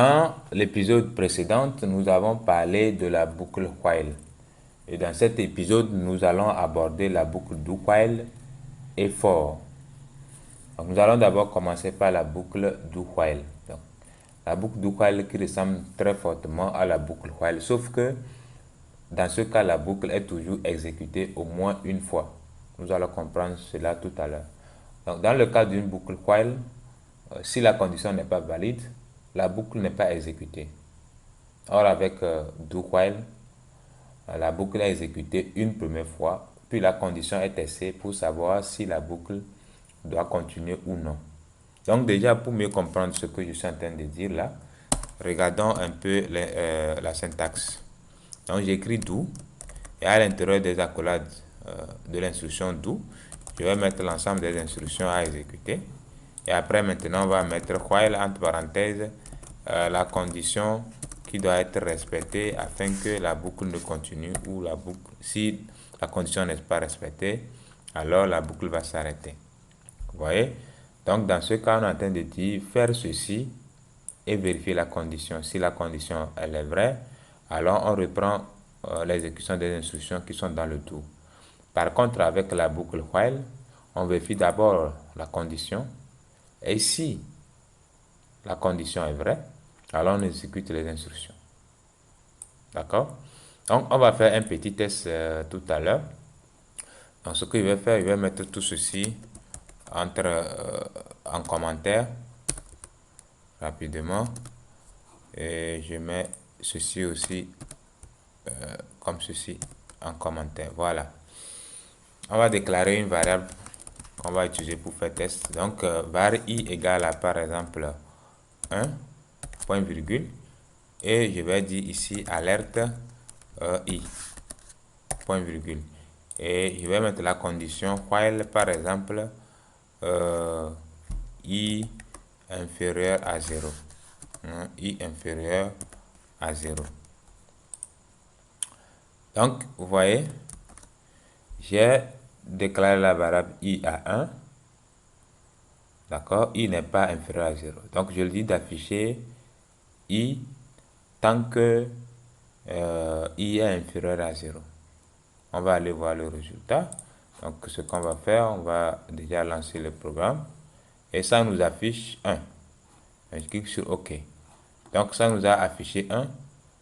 Dans l'épisode précédent, nous avons parlé de la boucle while. Et dans cet épisode, nous allons aborder la boucle do while et for. Donc, nous allons d'abord commencer par la boucle do while. Donc, la boucle do while qui ressemble très fortement à la boucle while, sauf que dans ce cas, la boucle est toujours exécutée au moins une fois. Nous allons comprendre cela tout à l'heure. Donc, dans le cas d'une boucle while, si la condition n'est pas valide, la boucle n'est pas exécutée. Or, avec do while, la boucle est exécutée une première fois, puis la condition est testée pour savoir si la boucle doit continuer ou non. Donc déjà, pour mieux comprendre ce que je suis en train de dire là, regardons un peu la syntaxe. Donc j'écris do, et à l'intérieur des accolades de l'instruction do, je vais mettre l'ensemble des instructions à exécuter. Et après, maintenant, on va mettre while entre parenthèses la condition qui doit être respectée afin que la boucle ne continue ou la boucle, si la condition n'est pas respectée, alors la boucle va s'arrêter. Vous voyez? Donc, dans ce cas, on est en train de dire faire ceci et vérifier la condition. Si la condition elle est vraie, alors on reprend l'exécution des instructions qui sont dans le do. Par contre, avec la boucle while, on vérifie d'abord la condition. Et si la condition est vraie, alors on exécute les instructions. D'accord? Donc, on va faire un petit test tout à l'heure. Donc, ce que je vais faire, je vais mettre tout ceci en commentaire rapidement. Et je mets ceci aussi comme ceci en commentaire. Voilà. On va déclarer une variable qu'on va utiliser pour faire test. Donc, var i égale à, par exemple, 1, point virgule. Et je vais dire ici alerte i, point virgule. Et je vais mettre la condition while, par exemple, i inférieur à 0. I inférieur à 0. Donc, vous voyez, j'ai déclaré la variable i à 1. D'accord? I n'est pas inférieur à 0. Donc, je lui dis d'afficher i tant que i est inférieur à 0. On va aller voir le résultat. Donc, ce qu'on va faire, on va déjà lancer le programme. Et ça nous affiche 1. Je clique sur OK. Donc, ça nous a affiché 1.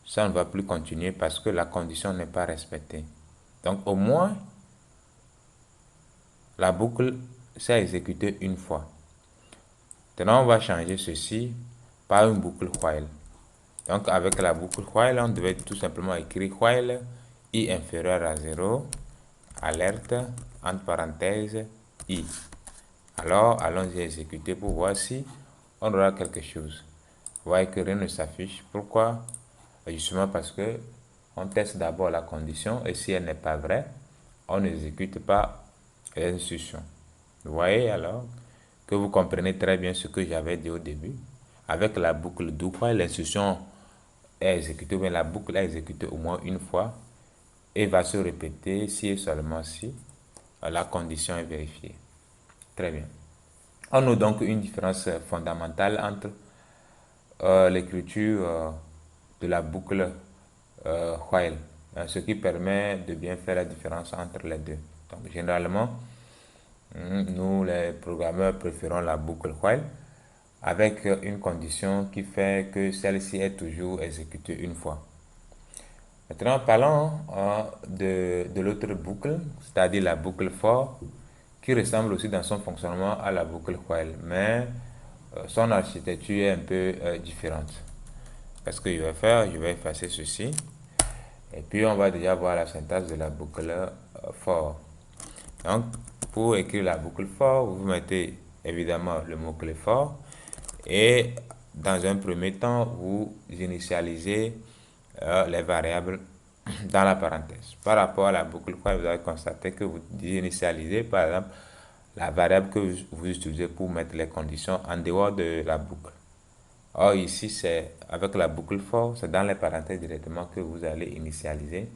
Ça ne va plus continuer parce que la condition n'est pas respectée. Donc, au moins, la boucle s'est exécutée une fois. Maintenant, on va changer ceci par une boucle while. Donc, avec la boucle while, on devait tout simplement écrire while i inférieur à 0, alerte, entre parenthèses, i. Alors, allons-y exécuter pour voir si on aura quelque chose. Vous voyez que rien ne s'affiche. Pourquoi? Justement parce que on teste d'abord la condition et si elle n'est pas vraie, on n'exécute pas les instructions. Vous voyez alors que vous comprenez très bien ce que j'avais dit au début. Avec la boucle do while, l'instruction est exécutée, mais la boucle est exécutée au moins une fois et va se répéter si et seulement si la condition est vérifiée. Très bien. On a donc une différence fondamentale entre l'écriture de la boucle while, ce qui permet de bien faire la différence entre les deux. Donc, généralement, nous, les programmeurs, préférons la boucle while avec une condition qui fait que celle-ci est toujours exécutée une fois. Maintenant, parlons de l'autre boucle, c'est-à-dire la boucle for, qui ressemble aussi dans son fonctionnement à la boucle while, mais son architecture est un peu différente. Qu'est-ce que je vais faire? Je vais effacer ceci. Et puis, on va déjà voir la syntaxe de la boucle for. Donc, pour écrire la boucle for, vous mettez évidemment le mot-clé for. Et dans un premier temps, vous initialisez les variables dans la parenthèse. Par rapport à la boucle while, vous allez constater que vous initialisez, par exemple, la variable que vous utilisez pour mettre les conditions en dehors de la boucle. Or, ici, c'est avec la boucle for, c'est dans les parenthèses directement que vous allez initialiser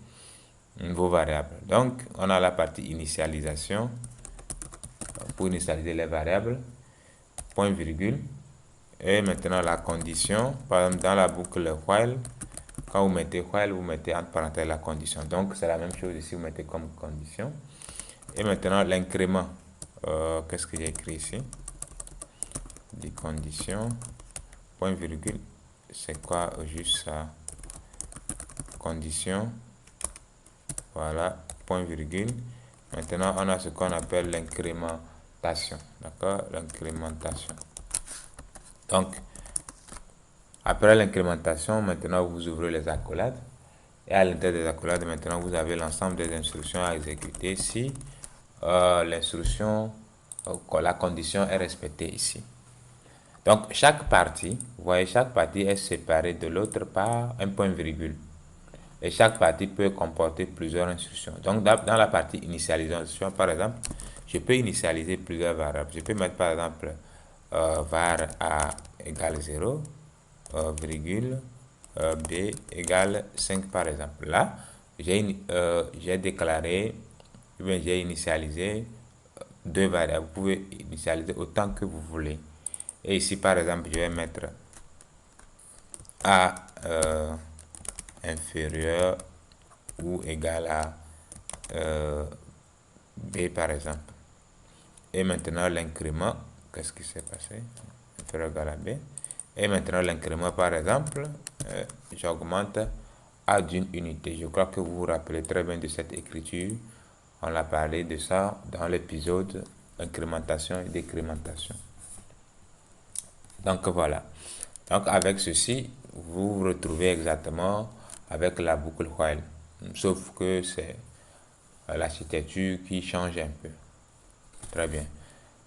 vos variables. Donc, on a la partie initialisation pour initialiser les variables, point virgule, Et maintenant la condition, par exemple dans la boucle while, quand vous mettez while, vous mettez entre parenthèses la condition. Donc c'est la même chose ici, vous mettez comme condition. Et maintenant l'incrément, qu'est-ce que j'ai écrit ici? Des conditions, point virgule, c'est quoi juste ça? Condition, voilà, point virgule. Maintenant on a ce qu'on appelle l'incrémentation, d'accord? L'incrémentation. Donc après l'incrémentation, maintenant vous ouvrez les accolades. Et à l'intérieur des accolades, maintenant vous avez l'ensemble des instructions à exécuter si l'instruction, la condition est respectée ici. Donc chaque partie, vous voyez, chaque partie est séparée de l'autre par un point virgule. Et chaque partie peut comporter plusieurs instructions. Donc dans la partie initialisation, par exemple, je peux initialiser plusieurs variables. Je peux mettre par exemple var a égale 0, virgule, b égale 5 par exemple. Là, j'ai déclaré, j'ai initialisé deux variables. Vous pouvez initialiser autant que vous voulez. Et ici, par exemple, je vais mettre a inférieur ou égal à b par exemple. Et maintenant l'incrément, qu'est-ce qui s'est passé? Inférieur égal à b. Et maintenant l'incrément, par exemple, j'augmente a d'une unité. Je crois que vous vous rappelez très bien de cette écriture. On a parlé de ça dans l'épisode incrémentation et décrémentation. Donc voilà. Donc avec ceci, vous vous retrouvez exactement avec la boucle while. Sauf que c'est l'architecture qui change un peu. Très bien.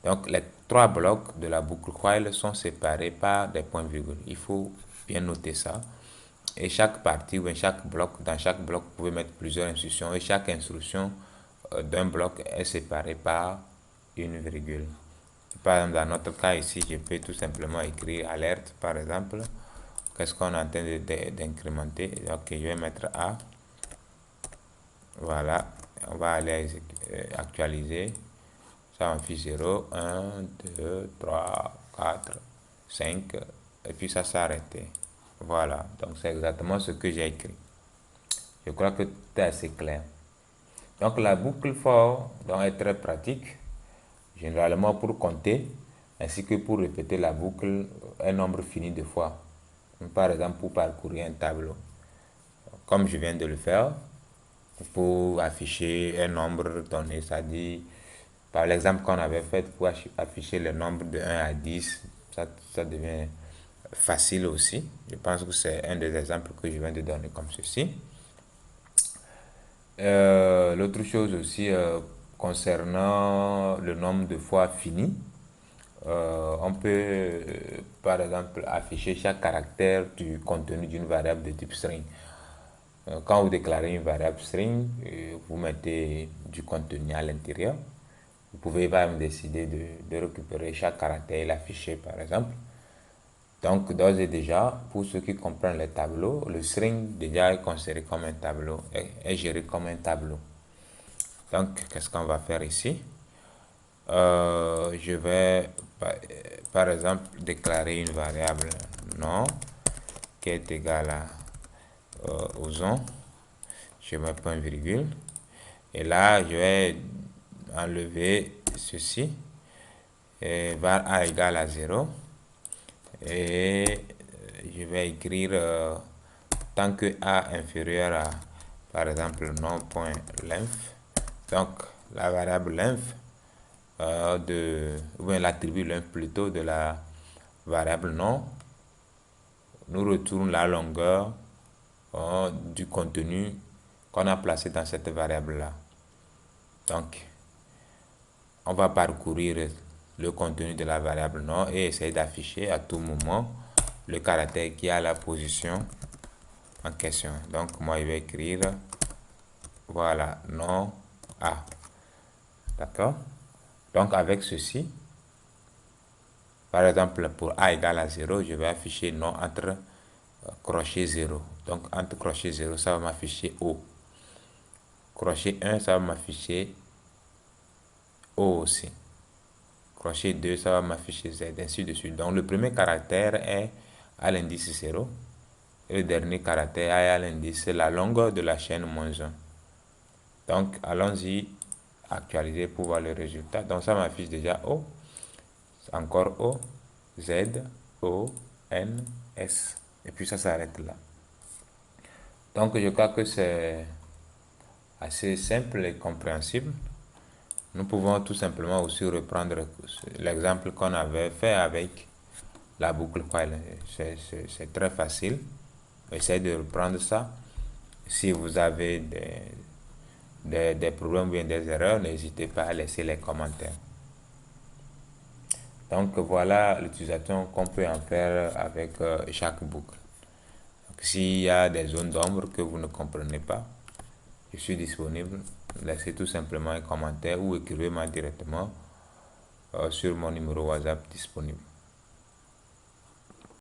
Donc les trois blocs de la boucle while sont séparés par des points-virgules. Il faut bien noter ça. Et chaque partie ou chaque bloc, dans chaque bloc, vous pouvez mettre plusieurs instructions. Et chaque instruction d'un bloc est séparée par une virgule. Par exemple, dans notre cas ici, je peux tout simplement écrire alerte, par exemple. Qu'est-ce qu'on est en train d'incrémenter? Ok, je vais mettre A. Voilà, on va aller actualiser. Ça m'affiche 0, 1, 2, 3, 4, 5. Et puis ça s'est arrêté. Voilà, donc c'est exactement ce que j'ai écrit. Je crois que tout est assez clair. Donc la boucle for donc, est très pratique. Généralement pour compter, ainsi que pour répéter la boucle un nombre fini de fois. Par exemple, pour parcourir un tableau. Comme je viens de le faire, pour afficher un nombre donné, c'est-à-dire, par l'exemple qu'on avait fait, pour afficher le nombre de 1 à 10, ça devient facile aussi. Je pense que c'est un des exemples que je viens de donner comme ceci. L'autre chose aussi, concernant le nombre de fois fini, on peut par exemple afficher chaque caractère du contenu d'une variable de type string. Quand vous déclarez une variable string, vous mettez du contenu à l'intérieur. Vous pouvez même décider de récupérer chaque caractère et l'afficher par exemple. Donc d'ores et déjà, pour ceux qui comprennent les tableaux, le string déjà est considéré comme un tableau, est géré comme un tableau. Donc qu'est-ce qu'on va faire ici? Je vais par exemple déclarer une variable nom qui est égale à ozon. Je mets point virgule et là je vais enlever ceci et var a égale à 0 et je vais écrire tant que a inférieur à par exemple nom.length. Donc la variable length ou bien l'attribut length plutôt de la variable nom nous retourne la longueur du contenu qu'on a placé dans cette variable là. Donc on va parcourir le contenu de la variable nom et essayer d'afficher à tout moment le caractère qui a la position en question. Donc moi je vais écrire voilà nom A. D'accord? Donc avec ceci, par exemple pour A égale à 0, je vais afficher nom entre crochet 0. Donc entre crochet 0, ça va m'afficher O. Crochet 1, ça va m'afficher O aussi. crochet 2, ça va m'afficher Z, ainsi de suite. Donc le premier caractère est à l'indice 0 et le dernier caractère est à l'indice la longueur de la chaîne -1. Donc allons-y, actualiser pour voir le résultat. Donc ça m'affiche déjà O, encore O, Z, O, N, S. Et puis ça s'arrête là. Donc je crois que c'est assez simple et compréhensible. Nous pouvons tout simplement aussi reprendre l'exemple qu'on avait fait avec la boucle while. C'est très facile. Essayez de reprendre ça. Si vous avez des problèmes ou bien des erreurs, n'hésitez pas à laisser les commentaires. Donc voilà l'utilisation qu'on peut en faire avec chaque boucle. S'il y a des zones d'ombre que vous ne comprenez pas, je suis disponible. Laissez tout simplement un commentaire ou écrivez-moi directement sur mon numéro WhatsApp disponible.